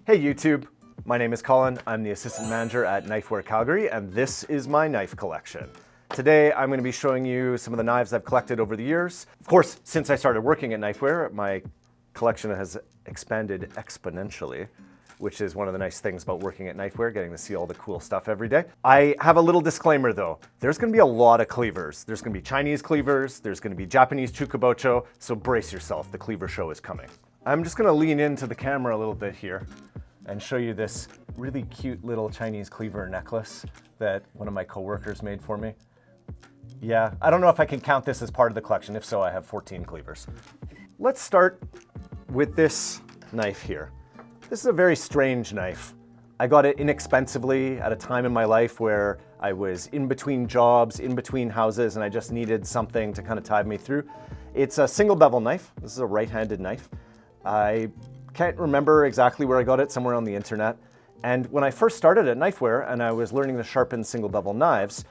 Hey YouTube, my name is Colin. I'm the assistant manager at Knifewear Calgary, and this is my knife collection. Today I'm going to be showing you some of the knives I've collected over the years. Of course, since I started working at Knifewear, my collection has expanded exponentially, which is one of the nice things about working at Knifewear, getting to see all the cool stuff every day. I have a little disclaimer though. There's going to be a lot of cleavers. There's going to be Chinese cleavers, there's going to be Japanese chukabocho, so brace yourself, the cleaver show is coming. I'm just going to lean into the camera a little bit here and show you this really cute little Chinese cleaver necklace that one of my coworkers made for me. Yeah, I don't know if I can count this as part of the collection. If so, I have 14 cleavers. Let's start with this knife here. This is a very strange knife. I got it inexpensively at a time in my life where I was in between jobs, in between houses, and I just needed something to kind of tide me through. It's a single bevel knife. This is a right-handed knife. I can't remember exactly where I got it, somewhere on the internet. And when I first started at Knifewear and I was learning to sharpen single bevel knives,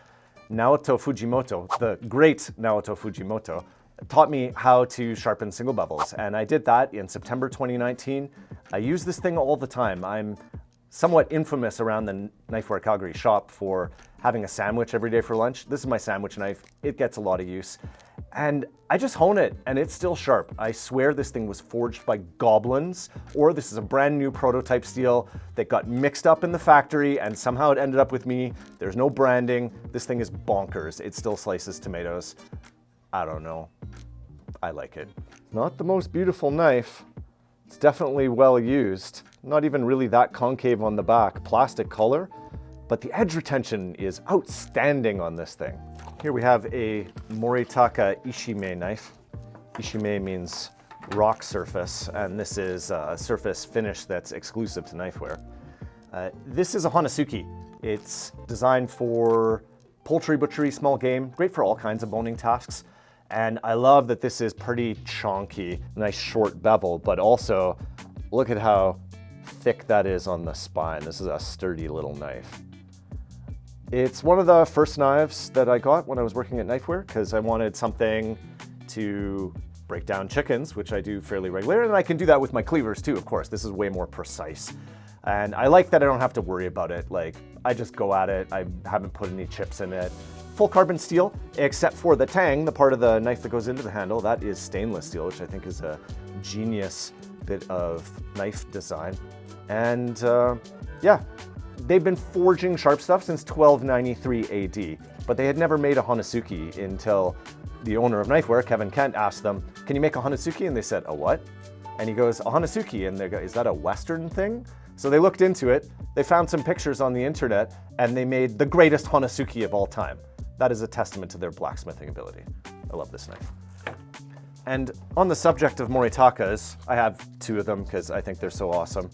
Naoto Fujimoto, the great Naoto Fujimoto, taught me how to sharpen single bevels. And I did that in September 2019. I use this thing all the time. I'm somewhat infamous around the Knifewear Calgary shop for having a sandwich every day for lunch. This is my sandwich knife. It gets a lot of use. And I just hone it and it's still sharp. I swear this thing was forged by goblins, or this is a brand new prototype steel that got mixed up in the factory and somehow it ended up with me. There's no branding. This thing is bonkers. It still slices tomatoes. I don't know. I like it. Not the most beautiful knife. It's definitely well used. Not even really that concave on the back. Plastic color, but the edge retention is outstanding on this thing. Here we have a Moritas Ishime knife. Ishime means rock surface, and this is a surface finish that's exclusive to Knifewear. This is a Hanasuki. It's designed for poultry, butchery, small game, great for all kinds of boning tasks. And I love that this is pretty chonky, nice short bevel, but also look at how thick that is on the spine. This is a sturdy little knife. It's one of the first knives that I got when I was working at Knifewear because I wanted something to break down chickens, which I do fairly regularly, and I can do that with my cleavers too, of course. This is way more precise. And I like that I don't have to worry about it. Like, I just go at it. I haven't put any chips in it. Full carbon steel, except for the tang, the part of the knife that goes into the handle, that is stainless steel, which I think is a genius bit of knife design. And yeah, they've been forging sharp stuff since 1293 AD, but they had never made a Hanasuki until the owner of Knifewear, Kevin Kent, asked them, "Can you make a Hanasuki?" And they said, "A what?" And he goes, "A Hanasuki." And they go, "Is that a Western thing?" So they looked into it, they found some pictures on the internet, and they made the greatest Hanasuki of all time. That is a testament to their blacksmithing ability. I love this knife. And on the subject of Moritakas, I have two of them because I think they're so awesome.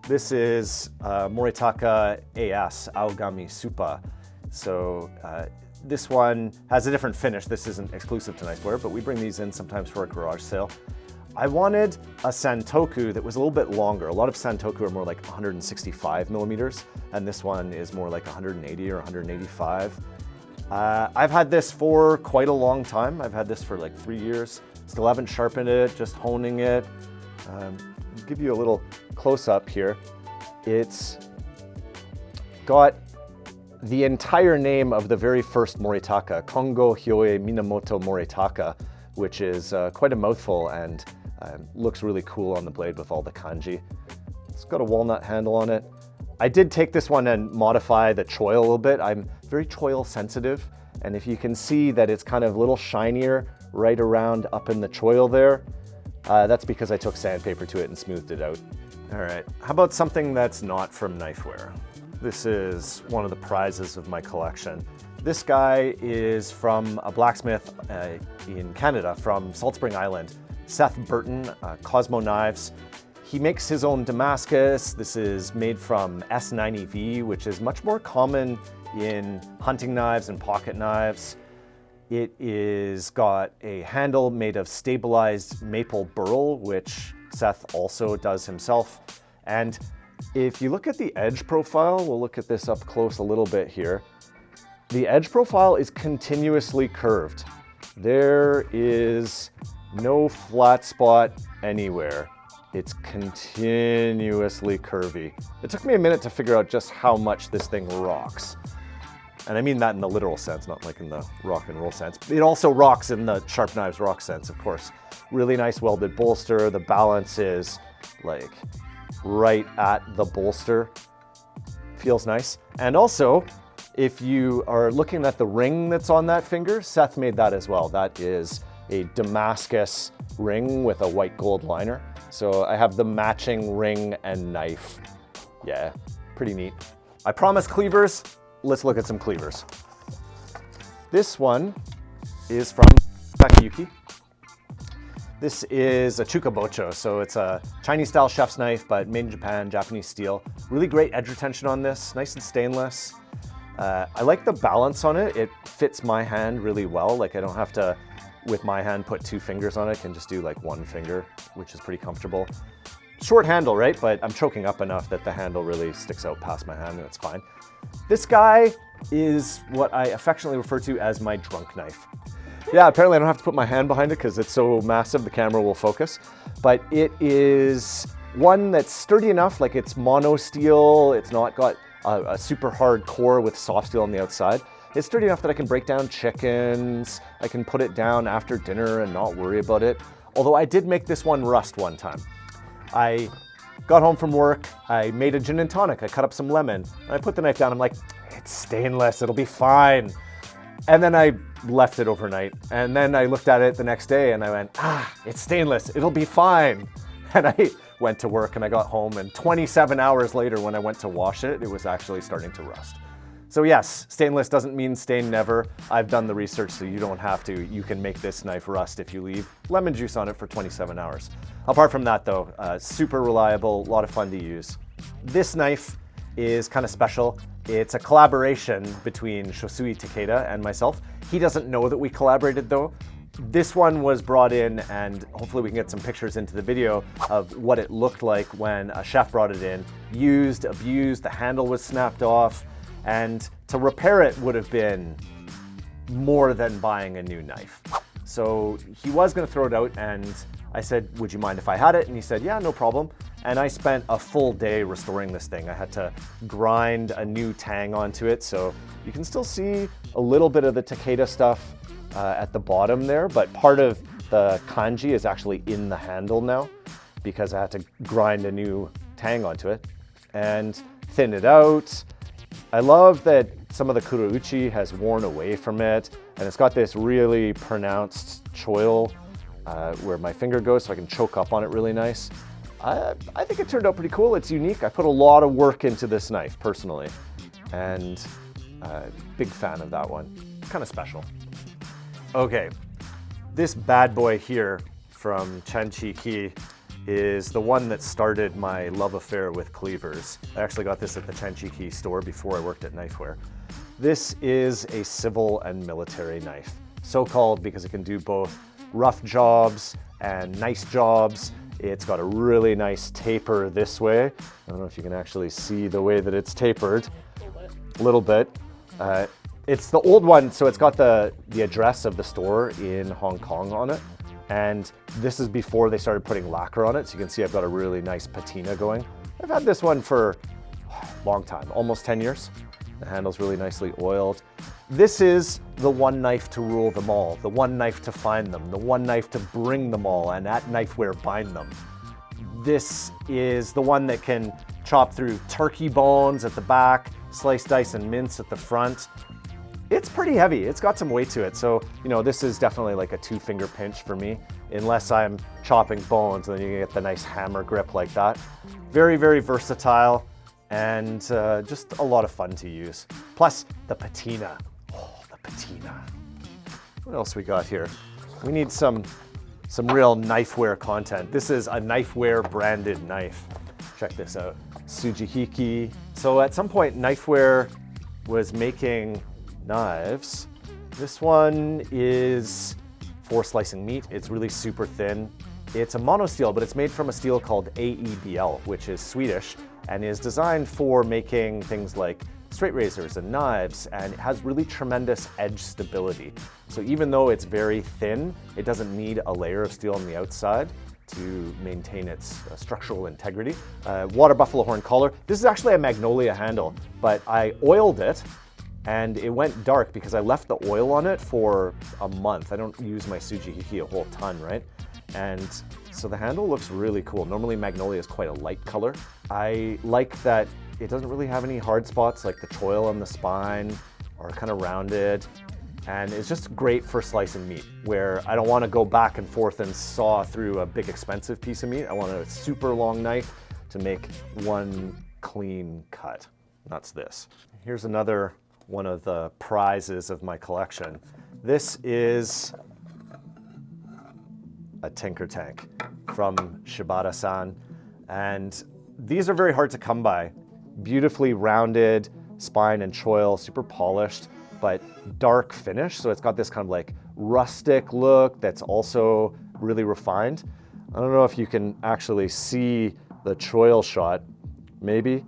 This is Moritaka AS, Aogami Supa. So this one has a different finish. This isn't exclusive to Knifewear, but we bring these in sometimes for a garage sale. I wanted a Santoku that was a little bit longer. A lot of Santoku are more like 165 millimeters, and this one is more like 180 or 185. I've had this for quite a long time. I've had this for like 3 years. Still haven't sharpened it, just honing it. I'll give you a little close-up here. It's got the entire name of the very first Moritaka, Kongo Hyoe Minamoto Moritaka, which is quite a mouthful and looks really cool on the blade with all the kanji. It's got a walnut handle on it. I did take this one and modify the choil a little bit. I'm very choil sensitive, and if you can see that it's kind of a little shinier right around up in the choil there, that's because I took sandpaper to it and smoothed it out. All right, how about something that's not from Knifewear? This is one of the prizes of my collection. This guy is from a blacksmith in Canada, from Salt Spring Island, Seth Burton, Cosmo Knives. He makes his own Damascus. This is made from S90V, which is much more common in hunting knives and pocket knives. It is got a handle made of stabilized maple burl, which Seth also does himself. And if you look at the edge profile, we'll look at this up close a little bit here. The edge profile is continuously curved. There is no flat spot anywhere. It's continuously curvy. It took me a minute to figure out just how much this thing rocks. And I mean that in the literal sense, not like in the rock and roll sense. It also rocks in the sharp knives rock sense, of course. Really nice welded bolster. The balance is like right at the bolster. Feels nice. And also, if you are looking at the ring that's on that finger, Seth made that as well. That is a Damascus ring with a white gold liner. So I have the matching ring and knife. Yeah, pretty neat. I promised cleavers. Let's look at some cleavers. This one is from Puki. This is a chukabocho, so it's a Chinese-style chef's knife, but made in Japan, Japanese steel. Really great edge retention on this, nice and stainless. I like the balance on it. It fits my hand really well. Like I don't have to, with my hand, put 2 fingers on it. I can just do like 1 finger, which is pretty comfortable. Short handle, right? But I'm choking up enough that the handle really sticks out past my hand and it's fine. This guy is what I affectionately refer to as my drunk knife. Yeah, apparently I don't have to put my hand behind it because it's so massive the camera will focus. But it is one that's sturdy enough, like it's mono steel, it's not got a super hard core with soft steel on the outside. It's sturdy enough that I can break down chickens, I can put it down after dinner and not worry about it. Although I did make this one rust one time. I got home from work, I made a gin and tonic, I cut up some lemon, and I put the knife down, I'm like, it's stainless, it'll be fine. And then I left it overnight, and then I looked at it the next day and I went, it's stainless, it'll be fine. And I went to work and I got home, and 27 hours later when I went to wash it, it was actually starting to rust. So yes, stainless doesn't mean stain never. I've done the research so you don't have to. You can make this knife rust if you leave lemon juice on it for 27 hours. Apart from that though, super reliable, a lot of fun to use. This knife is kind of special. It's a collaboration between Shosui Takeda and myself. He doesn't know that we collaborated though. This one was brought in, and hopefully we can get some pictures into the video of what it looked like when a chef brought it in. Used, abused, the handle was snapped off, and to repair it would have been more than buying a new knife. So he was gonna throw it out, and I said, would you mind if I had it? And he said, yeah, no problem. And I spent a full day restoring this thing. I had to grind a new tang onto it, so you can still see a little bit of the Takeda stuff at the bottom there, but part of the kanji is actually in the handle now because I had to grind a new tang onto it and thin it out. I love that some of the kurouchi has worn away from it, and it's got this really pronounced choil where my finger goes, so I can choke up on it really nice. I think it turned out pretty cool. It's unique. I put a lot of work into this knife personally, and big fan of that one. Kind of special. Okay, this bad boy here from Chanchi Ki is the one that started my love affair with cleavers. I actually got this at the Chanchi Ki store before I worked at Knifewear. This is a civil and military knife. So called because it can do both rough jobs and nice jobs. It's got a really nice taper this way. I don't know if you can actually see the way that it's tapered. A little bit. It's the old one, so it's got the address of the store in Hong Kong on it. And this is before they started putting lacquer on it, so you can see I've got a really nice patina going. I've had this one for a long time, almost 10 years. The handle's really nicely oiled. This is the one knife to rule them all, the one knife to find them, the one knife to bring them all, and at Knifewear bind them. This is the one that can chop through turkey bones at the back, slice, dice, and mince at the front. It's pretty heavy. It's got some weight to it. So, you know, this is definitely like a 2-finger pinch for me, unless I'm chopping bones, and then you get the nice hammer grip like that. Very, very versatile, and just a lot of fun to use. Plus the patina. Oh, the patina. What else we got here? We need some real Knifewear content. This is a Knifewear branded knife. Check this out. Tsujihiki. So at some point, Knifewear was making knives. This one is for slicing meat. It's really super thin. It's a mono steel, but it's made from a steel called AEBL, which is Swedish, and is designed for making things like straight razors and knives, and it has really tremendous edge stability. So even though it's very thin, it doesn't need a layer of steel on the outside. to maintain its structural integrity. Water buffalo horn collar. This is actually a magnolia handle, but I oiled it and it went dark because I left the oil on it for a month. I don't use my Tsujihiki a whole ton, right? And so the handle looks really cool. Normally magnolia is quite a light color. I like that it doesn't really have any hard spots, like the choil on the spine are kind of rounded. And it's just great for slicing meat, where I don't want to go back and forth and saw through a big expensive piece of meat. I want a super long knife to make one clean cut. That's this. Here's another one of the prizes of my collection. This is a Tinker Tank from Shibata-san. And these are very hard to come by. Beautifully rounded spine and choil, super polished, but dark finish. So it's got this kind of like rustic look that's also really refined. I don't know if you can actually see the choil shot, maybe.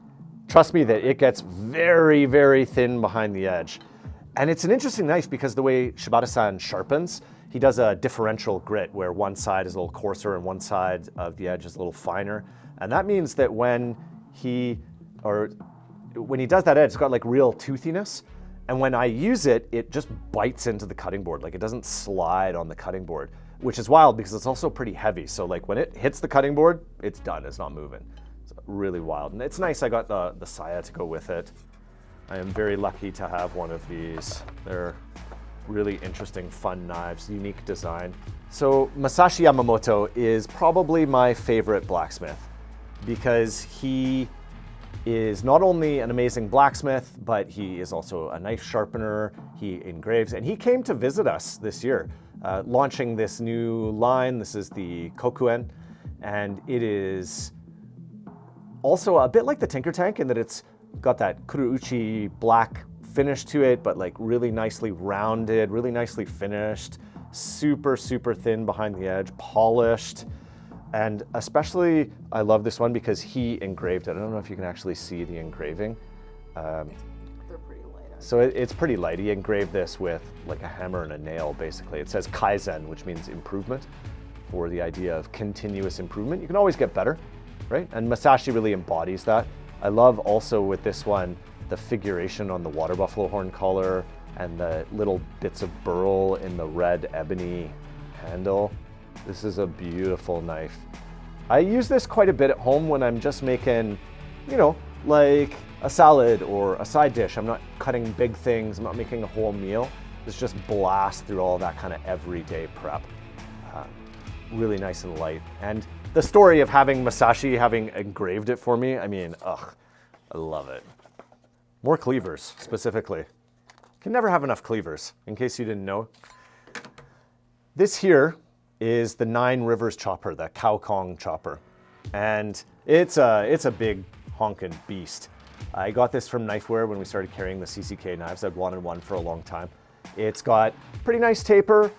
Trust me that it gets very, very thin behind the edge. And it's an interesting knife because the way Shibata-san sharpens, he does a differential grit where one side is a little coarser and one side of the edge is a little finer. And that means that when he does that edge, it's got like real toothiness. And when I use it, it just bites into the cutting board. Like it doesn't slide on the cutting board, which is wild because it's also pretty heavy. So like when it hits the cutting board, it's done, it's not moving. It's really wild. And it's nice I got the saya to go with it. I am very lucky to have one of these. They're really interesting, fun knives, unique design. So Masashi Yamamoto is probably my favorite blacksmith because he is not only an amazing blacksmith, but he is also a knife sharpener, he engraves, and he came to visit us this year, launching this new line. This is the Koken, and it is also a bit like the Tinker Tank in that it's got that kurouchi black finish to it, but like really nicely rounded, really nicely finished, super, super thin behind the edge, polished. And especially, I love this one because he engraved it. I don't know if you can actually see the engraving. They're pretty light. So it's pretty light. He engraved this with like a hammer and a nail, basically. It says Kaizen, which means improvement, for the idea of continuous improvement. You can always get better, right? And Masashi really embodies that. I love also with this one, the figuration on the water buffalo horn collar and the little bits of burl in the red ebony handle. This is a beautiful knife. I use this quite a bit at home when I'm just making, you know, like a salad or a side dish. I'm not cutting big things, I'm not making a whole meal. This just blasts through all that kind of everyday prep. Really nice and light. And the story of having Masashi having engraved it for me, I mean, ugh, I love it. More cleavers, specifically. Can never have enough cleavers, in case you didn't know. This here is the 9 Rivers chopper, the Cow Kong chopper. And it's a big honkin' beast. I got this from Knifewear when we started carrying the CCK knives. I'd wanted one for a long time. It's got pretty nice taper.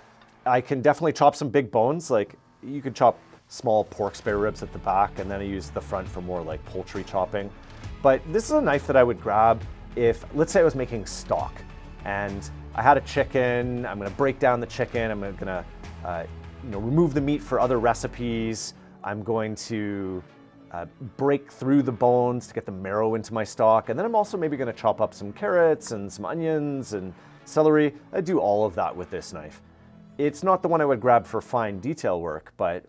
I can definitely chop some big bones. Like you could chop small pork spare ribs at the back, and then I use the front for more like poultry chopping. But this is a knife that I would grab if, let's say I was making stock and I had a chicken, I'm gonna break down the chicken, I'm gonna remove the meat for other recipes. I'm going to break through the bones to get the marrow into my stock. And then I'm also maybe gonna chop up some carrots and some onions and celery. I do all of that with this knife. It's not the one I would grab for fine detail work, but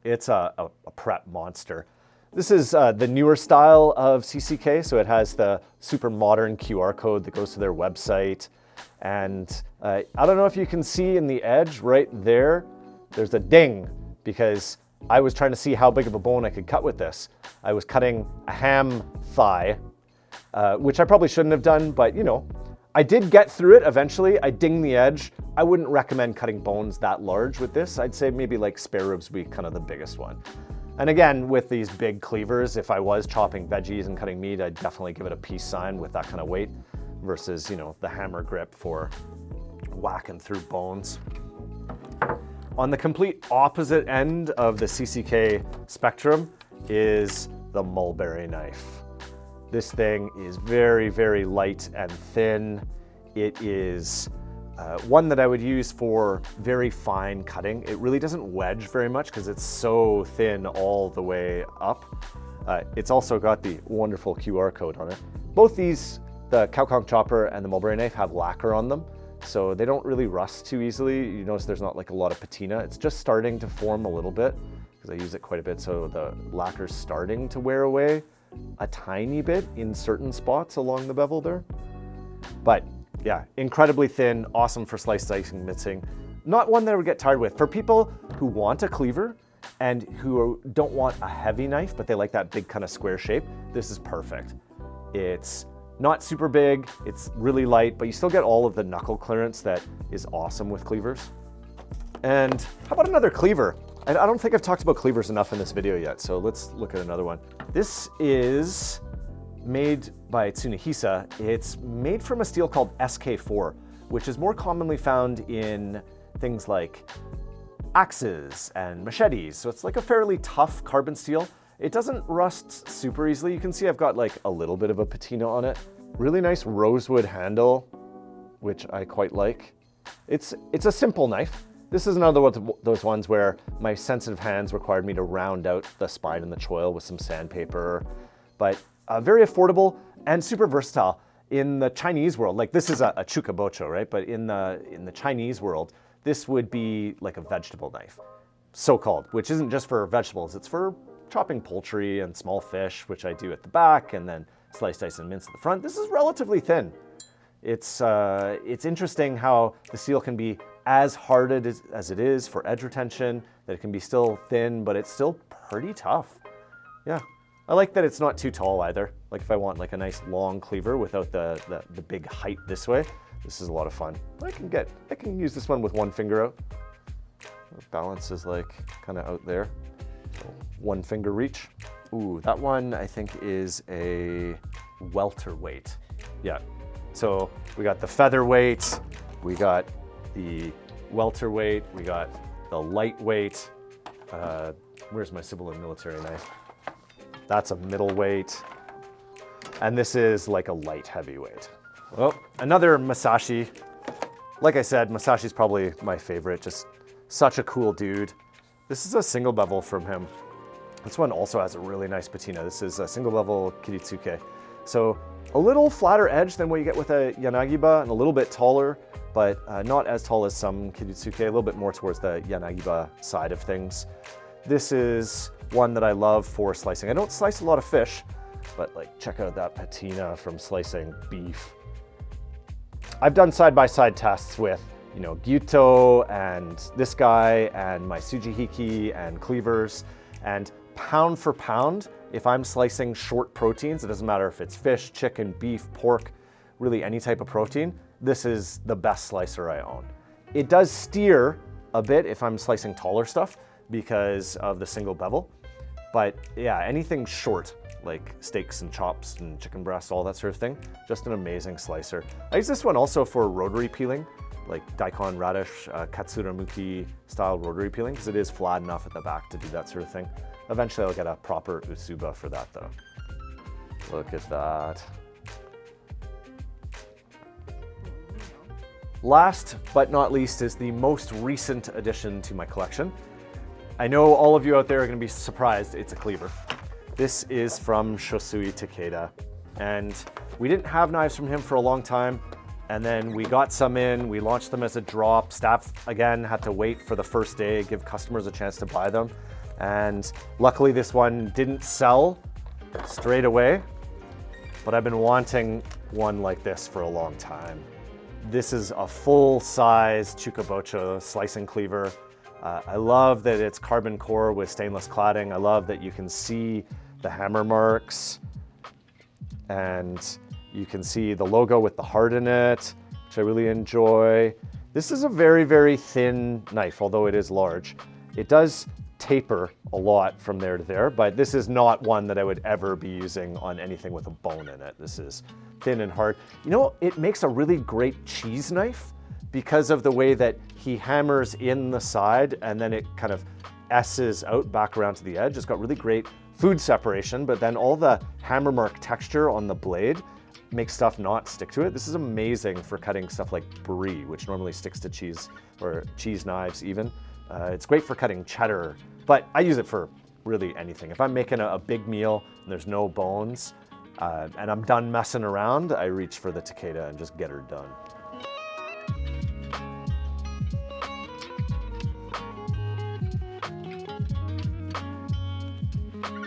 it's a prep monster. This is the newer style of CCK, so it has the super modern QR code that goes to their website. And I don't know if you can see in the edge right there, there's a ding because I was trying to see how big of a bone I could cut with this. I was cutting a ham thigh, which I probably shouldn't have done, but you know, I did get through it eventually. I dinged the edge. I wouldn't recommend cutting bones that large with this. I'd say maybe like spare ribs would be kind of the biggest one. And again, with these big cleavers, if I was chopping veggies and cutting meat, I'd definitely give it a peace sign with that kind of weight versus, you know, the hammer grip for whacking through bones. On the complete opposite end of the CCK spectrum is the Mulberry Knife. This thing is very, very light and thin. It is One that I would use for very fine cutting. It really doesn't wedge very much because it's so thin all the way up. It's also got the wonderful QR code on it. Both these, the Koken chopper and the Mulberry knife, have lacquer on them, so they don't really rust too easily. You notice there's not like a lot of patina. It's just starting to form a little bit because I use it quite a bit, so the lacquer's starting to wear away a tiny bit in certain spots along the bevel there. But yeah, incredibly thin, awesome for slice, dicing, mincing. Not one that I would get tired with. For people who want a cleaver and who don't want a heavy knife, but they like that big kind of square shape, this is perfect. It's not super big, it's really light, but you still get all of the knuckle clearance that is awesome with cleavers. And how about another cleaver? I don't think I've talked about cleavers enough in this video yet, so let's look at another one. This is made by Tsuna. It's made from a steel called SK4, which is more commonly found in things like axes and machetes. So it's like a fairly tough carbon steel. It doesn't rust super easily. You can see I've got like a little bit of a patina on it. Really nice rosewood handle, which I quite like. It's a simple knife. This is another one of those ones where my sensitive hands required me to round out the spine and the choil with some sandpaper, but very affordable and super versatile. In the Chinese world, like this is a chukabocho, right? But in the Chinese world, this would be like a vegetable knife, so-called, which isn't just for vegetables, it's for chopping poultry and small fish, which I do at the back, and then slice, dice, and mince at the front. This is relatively thin. It's interesting how the steel can be as hard as it is for edge retention, that it can be still thin, but it's still pretty tough. Yeah, I like that it's not too tall either. Like if I want like a nice long cleaver without the big height this way, this is a lot of fun. I can use this one with one finger out. The balance is like kind of out there. One finger reach. Ooh, that one I think is a welterweight. Yeah, so we got the featherweight, we got the welterweight, we got the lightweight. Where's my civilian military knife? That's a middleweight. And this is like a light heavyweight. Well, another Masashi. Like I said, Masashi's probably my favorite, just such a cool dude. This is a single bevel from him. This one also has a really nice patina. This is a single bevel Kiritsuke. So a little flatter edge than what you get with a Yanagiba and a little bit taller, but not as tall as some Kiritsuke, a little bit more towards the Yanagiba side of things. This is one that I love for slicing. I don't slice a lot of fish, but like check out that patina from slicing beef. I've done side-by-side tests with, you know, Gyuto and this guy and my Tsujihiki and Cleavers, and pound for pound, if I'm slicing short proteins, it doesn't matter if it's fish, chicken, beef, pork, really any type of protein, this is the best slicer I own. It does steer a bit if I'm slicing taller stuff because of the single bevel, but yeah, anything short, like steaks and chops and chicken breasts, all that sort of thing, just an amazing slicer. I use this one also for rotary peeling, like daikon, radish, katsuramuki style rotary peeling, because it is flat enough at the back to do that sort of thing. Eventually I'll get a proper usuba for that though. Look at that. Last but not least is the most recent addition to my collection. I know all of you out there are going to be surprised it's a cleaver. This is from Shosui Takeda, and we didn't have knives from him for a long time, and then we got some in, we launched them as a drop. Staff, again, had to wait for the first day, give customers a chance to buy them, and luckily this one didn't sell straight away, but I've been wanting one like this for a long time. This is a full-size Chukabocho slicing cleaver. I love that it's carbon core with stainless cladding. I love that you can see the hammer marks and you can see the logo with the heart in it, which I really enjoy. This is a very, very thin knife, although it is large. It does taper a lot from there to there, but this is not one that I would ever be using on anything with a bone in it. This is thin and hard. You know, it makes a really great cheese knife because of the way that he hammers in the side and then it kind of S's out back around to the edge. It's got really great food separation, but then all the hammer mark texture on the blade make stuff not stick to it. This is amazing for cutting stuff like brie, which normally sticks to cheese, or cheese knives even. It's great for cutting cheddar, but I use it for really anything. If I'm making a big meal and there's no bones, and I'm done messing around, I reach for the Takeda and just get her done.